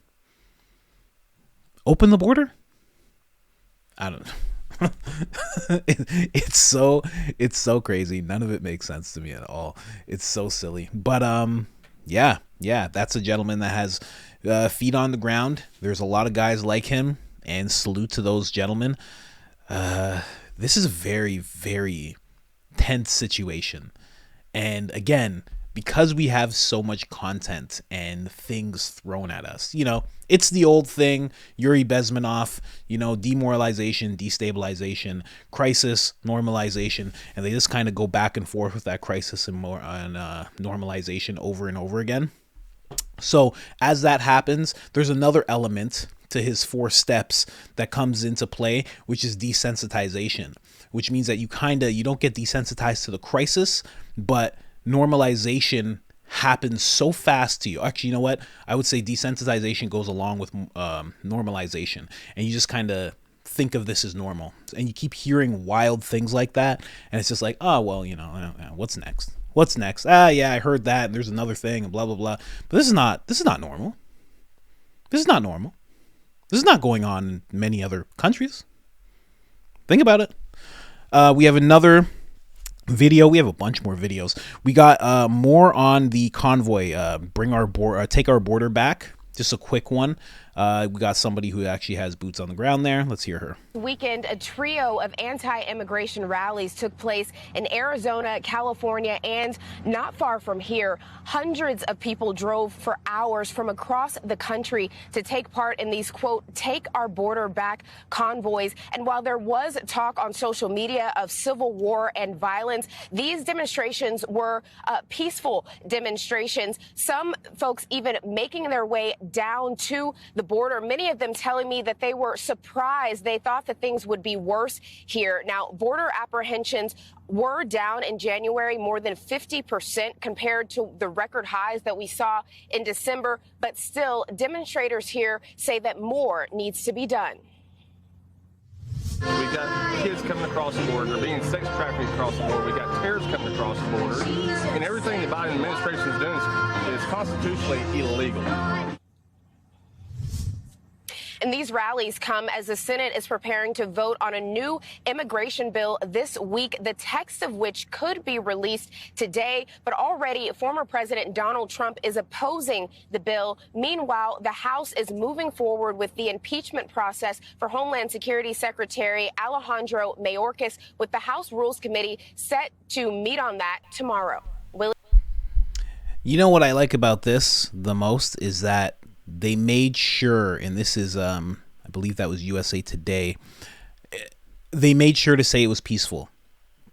open the border. I don't know. It's so crazy. None of it makes sense to me at all. It's so silly. But yeah, that's a gentleman that has feet on the ground. There's a lot of guys like him, and salute to those gentlemen. This is a very, very tense situation. And again, because we have so much content and things thrown at us, it's the old thing, Yuri Bezmenov, demoralization, destabilization, crisis, normalization, and they just kind of go back and forth with that crisis and normalization over and over again. So as that happens, there's another element to his 4 steps that comes into play, which is desensitization, which means that you don't get desensitized to the crisis, but normalization happens so fast to you. Actually, you know what? I would say desensitization goes along with normalization, and you just kind of think of this as normal, and you keep hearing wild things like that, and it's just like, oh well, what's next? What's next? Yeah, I heard that, and there's another thing, and blah blah blah. But this is not normal. This is not normal. This is not going on in many other countries. Think about it. We have another video. We have a bunch more videos. We got more on the convoy. Take our border back. Just a quick one. We got somebody who actually has boots on the ground there. Let's hear her. Weekend, a trio of anti-immigration rallies took place in Arizona, California, and not far from here. Hundreds of people drove for hours from across the country to take part in these, quote, take our border back convoys. And while there was talk on social media of civil war and violence, these demonstrations were peaceful demonstrations. Some folks even making their way down to the border, many of them telling me that they were surprised. They thought that things would be worse here. Now, border apprehensions were down in January more than 50% compared to the record highs that we saw in December. But still, demonstrators here say that more needs to be done. We've got kids coming across the border. They're being sex trafficked across the border. We've got terrorists coming across the border. And everything the Biden administration is doing is constitutionally illegal. And these rallies come as the Senate is preparing to vote on a new immigration bill this week, the text of which could be released today. But already former President Donald Trump is opposing the bill. Meanwhile, the House is moving forward with the impeachment process for Homeland Security Secretary Alejandro Mayorkas, with the House Rules Committee set to meet on that tomorrow. You know what I like about this the most is that they made sure, and this is, I believe that was USA Today, they made sure to say it was peaceful,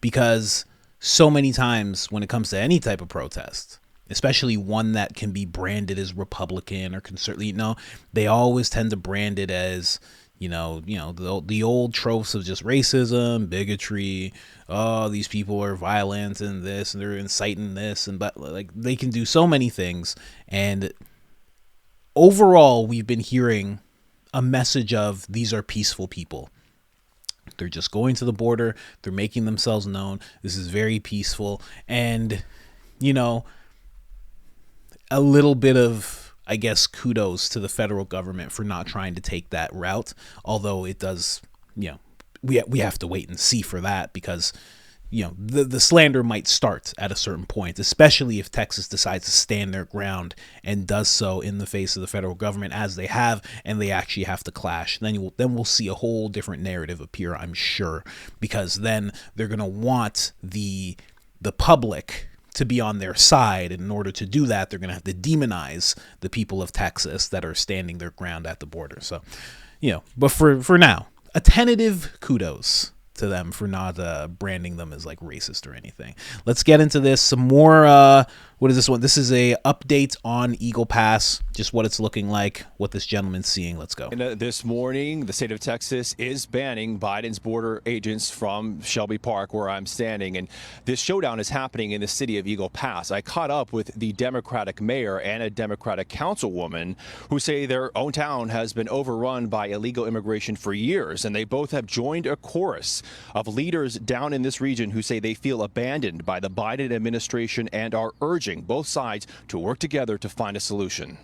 because so many times when it comes to any type of protest, especially one that can be branded as Republican or conservative, they always tend to brand it as, the old tropes of just racism, bigotry. Oh, these people are violent and this, and they're inciting this, but like they can do so many things. And overall, we've been hearing a message of these are peaceful people. They're just going to the border. They're making themselves known. This is very peaceful. And, a little bit of, I guess, kudos to the federal government for not trying to take that route. Although it does, we have to wait and see for that, because the slander might start at a certain point, especially if Texas decides to stand their ground and does so in the face of the federal government, as they have, and they actually have to clash. Then we'll see a whole different narrative appear, I'm sure, because then they're going to want the public to be on their side. And in order to do that, they're going to have to demonize the people of Texas that are standing their ground at the border. So, but for now, a tentative kudos to them for not branding them as like racist or anything. Let's get into this. Some more What is this one? This is a update on Eagle Pass, just what it's looking like, what this gentleman's seeing. Let's go. And, this morning, the state of Texas is banning Biden's border agents from Shelby Park, where I'm standing. And this showdown is happening in the city of Eagle Pass. I caught up with the Democratic mayor and a Democratic councilwoman who say their own town has been overrun by illegal immigration for years. And they both have joined a chorus of leaders down in this region who say they feel abandoned by the Biden administration and are urging both sides to work together to find a solution.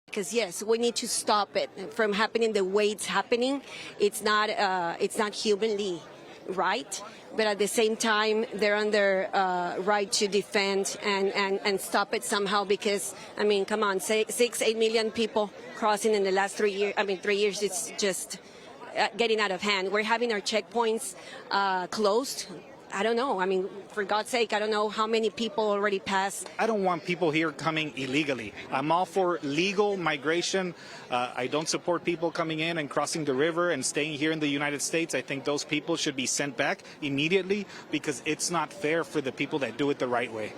Because yes, we need to stop it from happening the way it's happening. It's not humanly right, but at the same time, they're on their right to defend and stop it somehow. Because I mean, come on, 8 million people crossing in the last 3 years. I mean, 3 years. It's just getting out of hand. We're having our checkpoints closed. I don't know. I mean, for God's sake, I don't know how many people already passed. I don't want people here coming illegally. I'm all for legal migration. I don't support people coming in and crossing the river and staying here in the United States. I think those people should be sent back immediately because it's not fair for the people that do it the right way.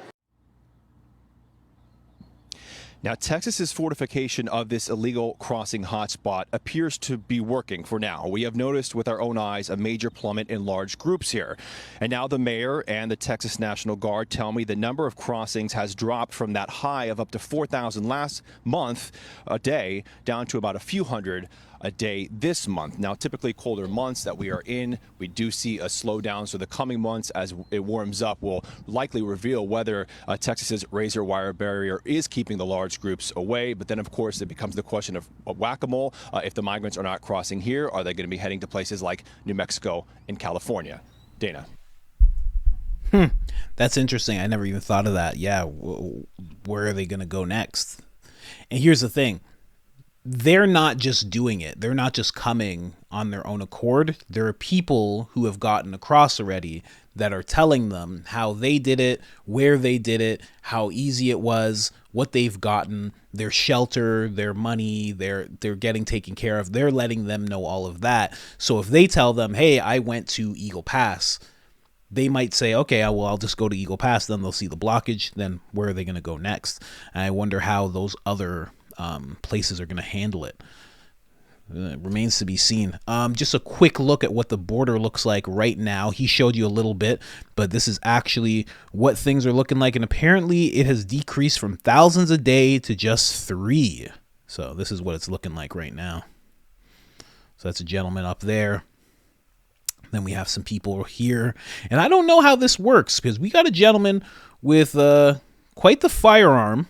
Now, Texas's fortification of this illegal crossing hotspot appears to be working for now. We have noticed with our own eyes a major plummet in large groups here. And now the mayor and the Texas National Guard tell me the number of crossings has dropped from that high of up to 4,000 last month a day down to about a few hundred a day this month. Now, typically colder months that we are in, we do see a slowdown. So the coming months, as it warms up, will likely reveal whether Texas's razor wire barrier is keeping the large groups away. But then, of course, it becomes the question of whack-a-mole. If the migrants are not crossing here, are they going to be heading to places like New Mexico and California? Dana. That's interesting. I never even thought of that. Yeah, where are they going to go next? And here's the thing. They're not just doing it. They're not just coming on their own accord. There are people who have gotten across already that are telling them how they did it, where they did it, how easy it was, what they've gotten, their shelter, their money, they're getting taken care of. They're letting them know all of that. So if they tell them, hey, I went to Eagle Pass, they might say, okay, well, I'll just go to Eagle Pass. Then they'll see the blockage. Then where are they going to go next? And I wonder how those other places are going to handle it. It remains to be seen. Just a quick look at what the border looks like right now. He showed you a little bit, but this is actually what things are looking like. And apparently it has decreased from thousands a day to just 3. So this is what it's looking like right now. So that's a gentleman up there. Then we have some people here. And I don't know how this works because we got a gentleman with quite the firearm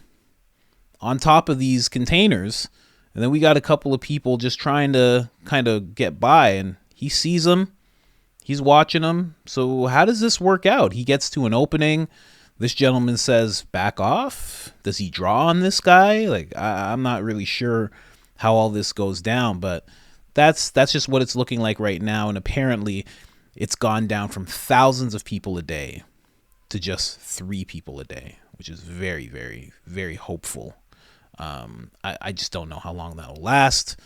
on top of these containers, and then we got a couple of people just trying to kind of get by, and he sees them, he's watching them. So how does this work out? He gets to an opening, this gentleman says back off. Does he draw on this guy? Like, I'm not really sure how all this goes down, but that's just what it's looking like right now. And apparently it's gone down from thousands of people a day to just 3 people a day, which is very, very, very hopeful. I just don't know how long that'll last,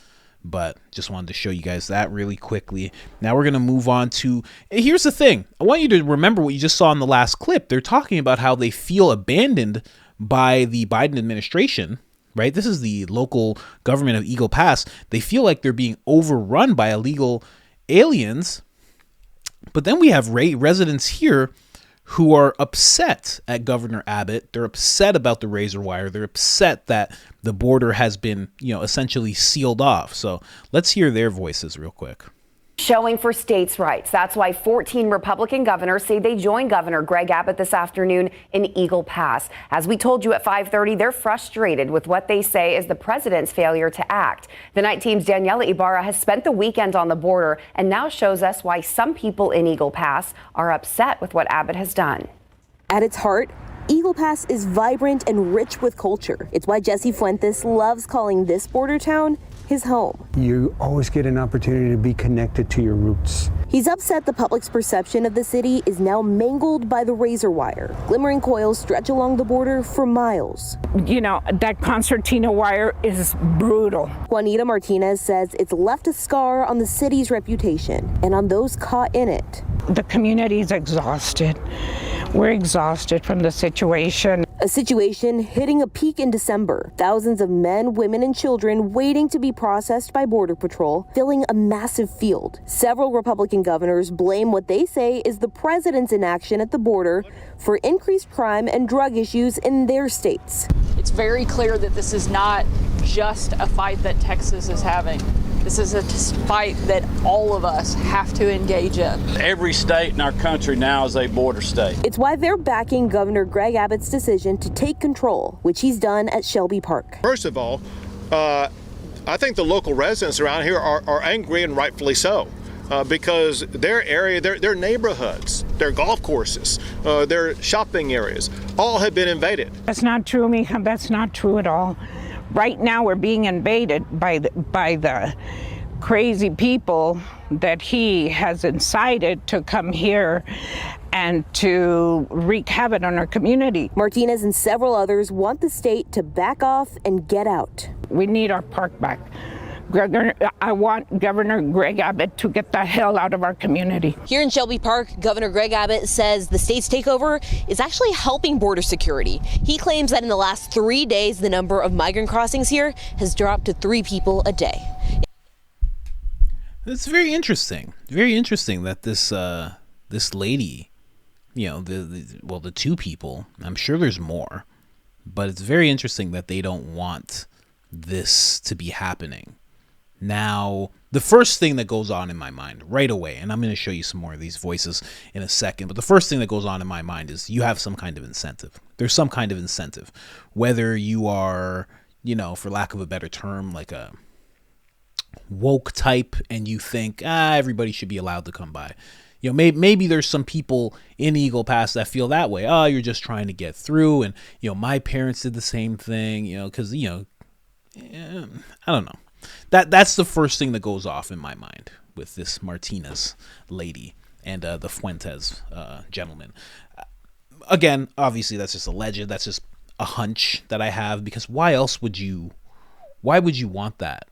but just wanted to show you guys that really quickly. Now we're going to move on to, here's the thing. I want you to remember what you just saw in the last clip. They're talking about how they feel abandoned by the Biden administration, right? This is the local government of Eagle Pass. They feel like they're being overrun by illegal aliens. But then we have residents here who are upset at Governor Abbott. They're upset about the razor wire. They're upset that the border has been, essentially sealed off. So let's hear their voices real quick. Showing for states' rights. That's why 14 Republican governors say they joined Governor Greg Abbott this afternoon in Eagle Pass. As we told you at 5:30, they're frustrated with what they say is the president's failure to act. The Night Team's Daniela Ibarra has spent the weekend on the border and now shows us why some people in Eagle Pass are upset with what Abbott has done. At its heart, Eagle Pass is vibrant and rich with culture. It's why Jesse Fuentes loves calling this border town his home. You always get an opportunity to be connected to your roots. He's upset the public's perception of the city is now mangled by the razor wire. Glimmering coils stretch along the border for miles. That concertina wire is brutal. Juanita Martinez says it's left a scar on the city's reputation and on those caught in it. The community is exhausted. We're exhausted from the situation. A situation hitting a peak in December. Thousands of men, women, and children waiting to be processed by Border Patrol, filling a massive field. Several Republican governors blame what they say is the president's inaction at the border for increased crime and drug issues in their states. It's very clear that this is not just a fight that Texas is having. This is a fight that all of us have to engage in. Every state in our country now is a border state. It's why they're backing Governor Greg Abbott's decision to take control, which he's done at Shelby Park. First of all, I think the local residents around here are angry, and rightfully so. Because their area, their neighborhoods, their golf courses, their shopping areas, all have been invaded. That's not true, Mika. That's not true at all. Right now, we're being invaded by the crazy people that he has incited to come here and to wreak havoc on our community. Martinez and several others want the state to back off and get out. We need our park back. I want Governor Greg Abbott to get the hell out of our community. Here in Shelby Park, Governor Greg Abbott says the state's takeover is actually helping border security. He claims that in the last 3 days, the number of migrant crossings here has dropped to 3 people a day. It's very interesting. Very interesting that this this lady, you know, the 2 people, I'm sure there's more, but it's very interesting that they don't want this to be happening. Now, the first thing that goes on in my mind right away, and I'm going to show you some more of these voices in a second, but the first thing that goes on in my mind is you have some kind of incentive. There's some kind of incentive, whether you are, you know, for lack of a better term, like a woke type, and you think, everybody should be allowed to come by. You know, maybe there's some people in Eagle Pass that feel that way. Oh, you're just trying to get through. And, you know, my parents did the same thing, you know, because, you know, I don't know. That's the first thing that goes off in my mind with this Martinez lady and the Fuentes gentleman. Again, obviously that's just alleged. That's just a hunch that I have, because why would you want that?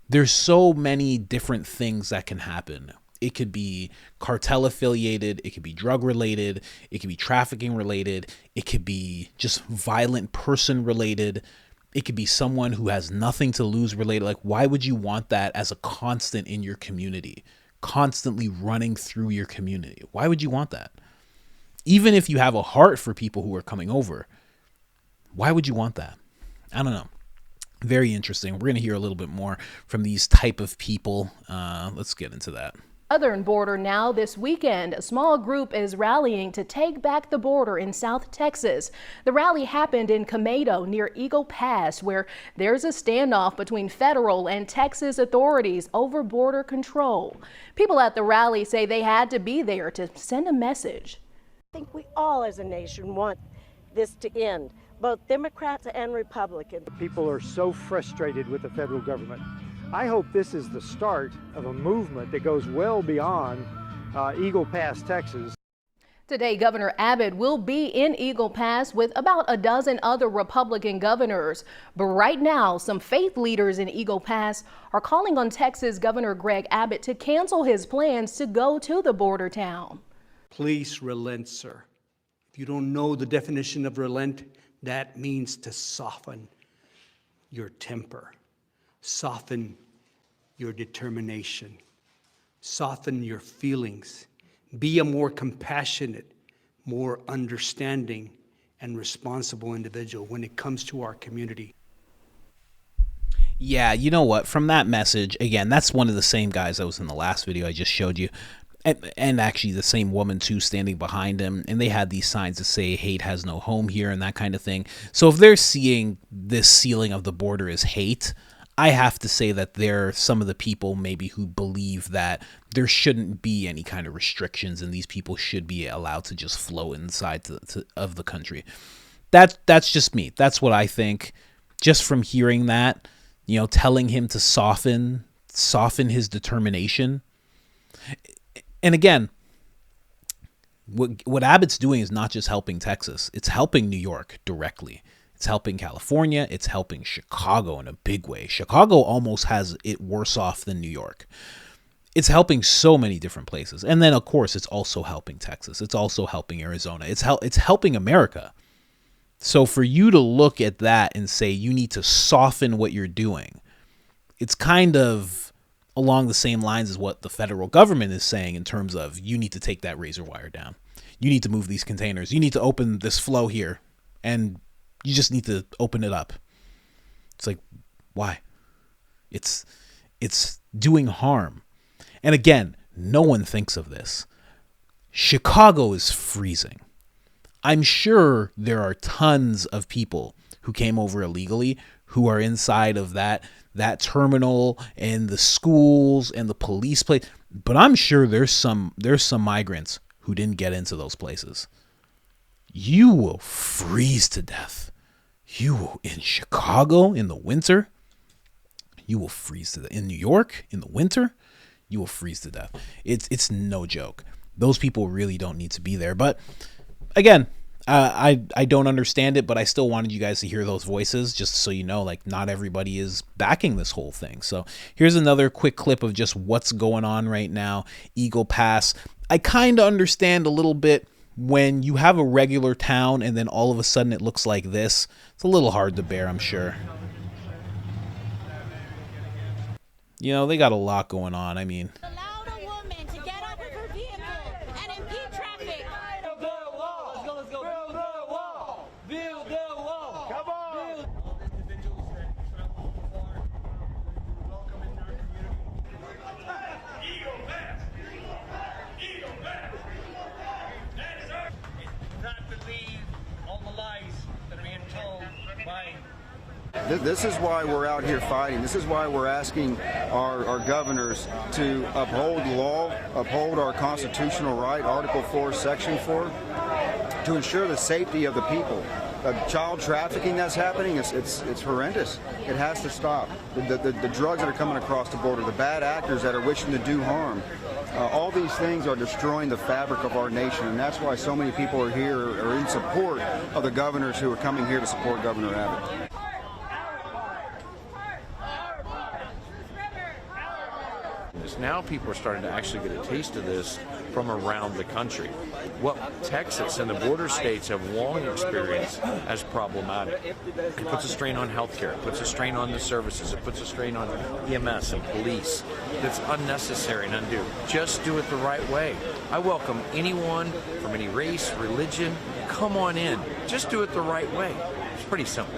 There's so many different things that can happen. It could be cartel affiliated. It could be drug related. It could be trafficking related. It could be just violent person related. It could be someone who has nothing to lose related. Like, why would you want that as a constant in your community, constantly running through your community? Why would you want that? Even if you have a heart for people who are coming over, why would you want that? I don't know. Very interesting. We're going to hear a little bit more from these type of people. Let's get into that. Southern border now this weekend. A small group is rallying to take back the border in South Texas. The rally happened in Comedo near Eagle Pass, where there's a standoff between federal and Texas authorities over border control. People at the rally say they had to be there to send a message. I think we all as a nation want this to end, both Democrats and Republicans. People are so frustrated with the federal government. I hope this is the start of a movement that goes well beyond Eagle Pass, Texas. Today, Governor Abbott will be in Eagle Pass with about a dozen other Republican governors. But right now, some faith leaders in Eagle Pass are calling on Texas Governor Greg Abbott to cancel his plans to go to the border town. Please relent, sir. If you don't know the definition of relent, that means to soften your temper, soften your determination, soften your feelings, be a more compassionate, more understanding and responsible individual when it comes to our community. Yeah, you know what? From that message, again, that's one of the same guys that was in the last video I just showed you. And actually the same woman too standing behind him, and they had these signs that say hate has no home here and that kind of thing. So if they're seeing this sealing of the border as hate, I have to say that they're some of the people maybe who believe that there shouldn't be any kind of restrictions and these people should be allowed to just flow inside of the country. That's just me. That's what I think. Just from hearing that, you know, telling him to soften his determination. And again, what Abbott's doing is not just helping Texas. It's helping New York directly. It's helping California. It's helping Chicago in a big way. Chicago almost has it worse off than New York. It's helping so many different places. And then, of course, it's also helping Texas. It's also helping Arizona. It's helping America. So for you to look at that and say you need to soften what you're doing, it's kind of along the same lines as what the federal government is saying in terms of you need to take that razor wire down. You need to move these containers. You need to open this flow here, and you just need to open it up. It's like, why? It's doing harm. And again, no one thinks of this. Chicago is freezing. I'm sure there are tons of people who came over illegally who are inside of that terminal and the schools and the police place. But I'm sure there's some migrants who didn't get into those places. You will freeze to death. You will, in Chicago in the winter, you will freeze to death. In New York in the winter, you will freeze to death. It's no joke. Those people really don't need to be there. But again, I don't understand it, but I still wanted you guys to hear those voices just so you know, like, not everybody is backing this whole thing. So here's another quick clip of just what's going on right now. Eagle Pass. I kind of understand a little bit when you have a regular town and then all of a sudden it looks like this. It's a little hard to bear, I'm sure. You know, they got a lot going on. I mean, This is why we're out here fighting. This is why we're asking our governors to uphold law, uphold our constitutional right, Article 4, Section 4, to ensure the safety of the people. Child trafficking that's happening, it's horrendous. It has to stop. The drugs that are coming across the border, the bad actors that are wishing to do harm, all these things are destroying the fabric of our nation, and that's why so many people are here, are in support of the governors who are coming here to support Governor Abbott. Now people are starting to actually get a taste of this from around the country. What Texas and the border states have long experienced as problematic. It puts a strain on healthcare, it puts a strain on the services, it puts a strain on EMS and police that's unnecessary and undue. Just do it the right way. I welcome anyone from any race, religion, come on in. Just do it the right way. It's pretty simple.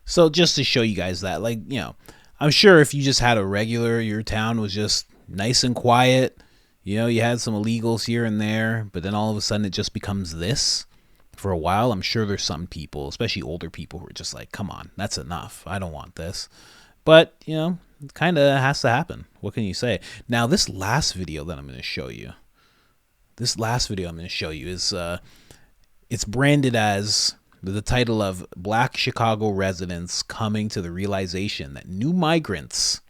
So just to show you guys that, like, you know, I'm sure if you just had a regular, your town was just nice and quiet, you know, you had some illegals here and there, but then all of a sudden it just becomes this for a while. I'm sure there's some people, especially older people, who are just like, come on, that's enough. I don't want this. But, you know, it kind of has to happen. What can you say? Now, this last video that I'm going to show you, is, it's branded as the title of Black Chicago Residents Coming to the Realization That New Migrants,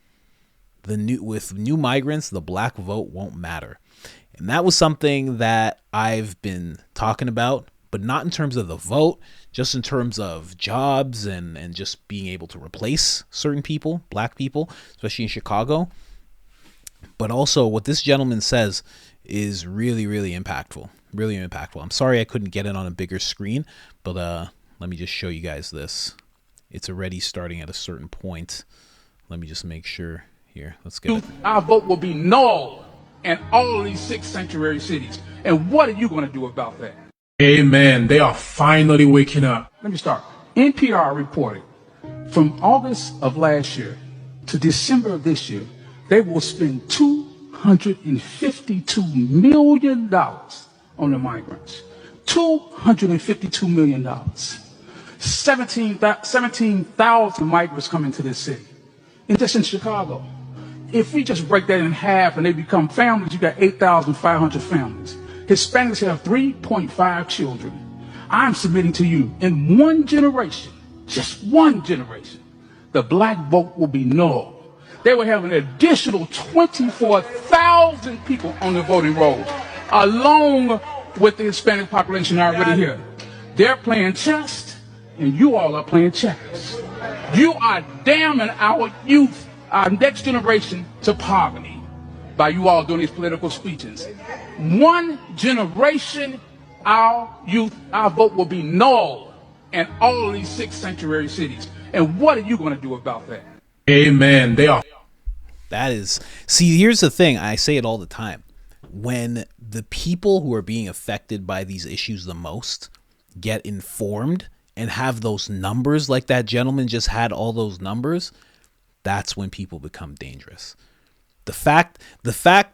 with new migrants, the black vote won't matter. And that was something that I've been talking about, but not in terms of the vote, just in terms of jobs and just being able to replace certain people, black people, especially in Chicago. But also what this gentleman says is really, really impactful. Really impactful. I'm sorry I couldn't get it on a bigger screen, but let me just show you guys this. It's already starting at a certain point. Let me just make sure here. Let's get it. Our vote will be null in all of these 6 sanctuary cities. And what are you going to do about that? Amen. They are finally waking up. Let me start. NPR reported from August of last year to December of this year, they will spend $252 million on the migrants. $252 million. 17,000 migrants come into this city. And just in Chicago. If we just break that in half and they become families, you got 8,500 families. Hispanics have 3.5 children. I'm submitting to you, in one generation, just one generation, the black vote will be null. They will have an additional 24,000 people on the voting roll, along with the Hispanic population already here. They're playing chess, and you all are playing checkers. You are damning our youth, our next generation, to poverty by you all doing these political speeches. One generation, our youth, our vote will be null in all of these 6 sanctuary cities. And what are you going to do about that? Amen. They are. That is, see, here's the thing. I say it all the time. When the people who are being affected by these issues the most get informed and have those numbers, like that gentleman just had all those numbers, that's when people become dangerous. The fact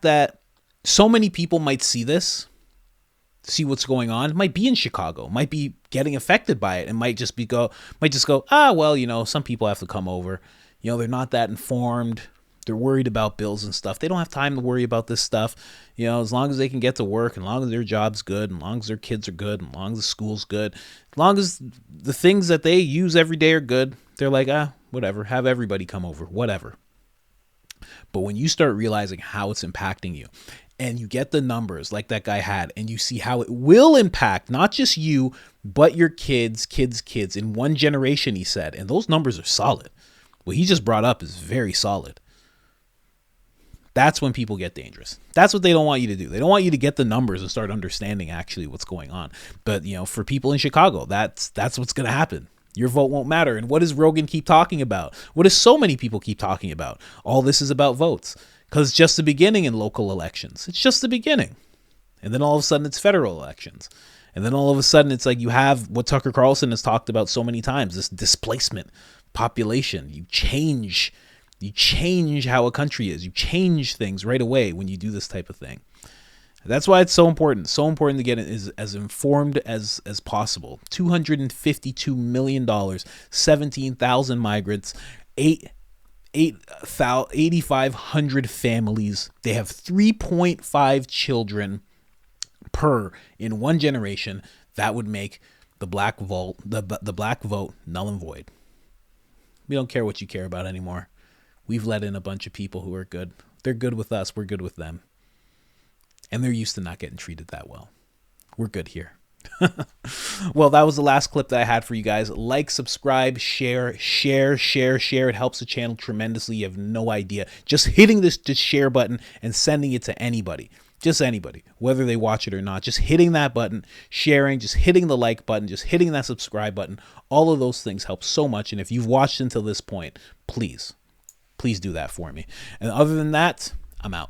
that so many people might see this, see what's going on, might be in Chicago, might be getting affected by it, and might just go, well, you know, some people have to come over. You know, they're not that informed. They're worried about bills and stuff. They don't have time to worry about this stuff. You know, as long as they can get to work, as long as their job's good, as long as their kids are good, as long as the school's good, as long as the things that they use every day are good, they're like, whatever, have everybody come over, whatever. But when you start realizing how it's impacting you, and you get the numbers like that guy had, and you see how it will impact not just you, but your kids in one generation, he said, and those numbers are solid. What he just brought up is very solid. That's when people get dangerous. That's what they don't want you to do. They don't want you to get the numbers and start understanding actually what's going on. But, you know, for people in Chicago, that's what's going to happen. Your vote won't matter. And what does Rogan keep talking about? What does so many people keep talking about? All this is about votes, because it's just the beginning in local elections. It's just the beginning. And then all of a sudden it's federal elections. And then all of a sudden it's like you have what Tucker Carlson has talked about so many times, this displacement population. You change how a country is. You change things right away when you do this type of thing. That's why it's so important. So important to get as informed as possible. $252 million, 17,000 migrants, 8,500 families. They have 3.5 children per in one generation. That would make the black vote, the black vote null and void. We don't care what you care about anymore. We've let in a bunch of people who are good. They're good with us. We're good with them. And they're used to not getting treated that well. We're good here. Well, that was the last clip that I had for you guys. Like, subscribe, share. It helps the channel tremendously. You have no idea. Just hitting this share button and sending it to anybody. Just anybody, whether they watch it or not. Just hitting that button, sharing, just hitting the like button, just hitting that subscribe button. All of those things help so much. And if you've watched until this point, please do that for me. And other than that, I'm out.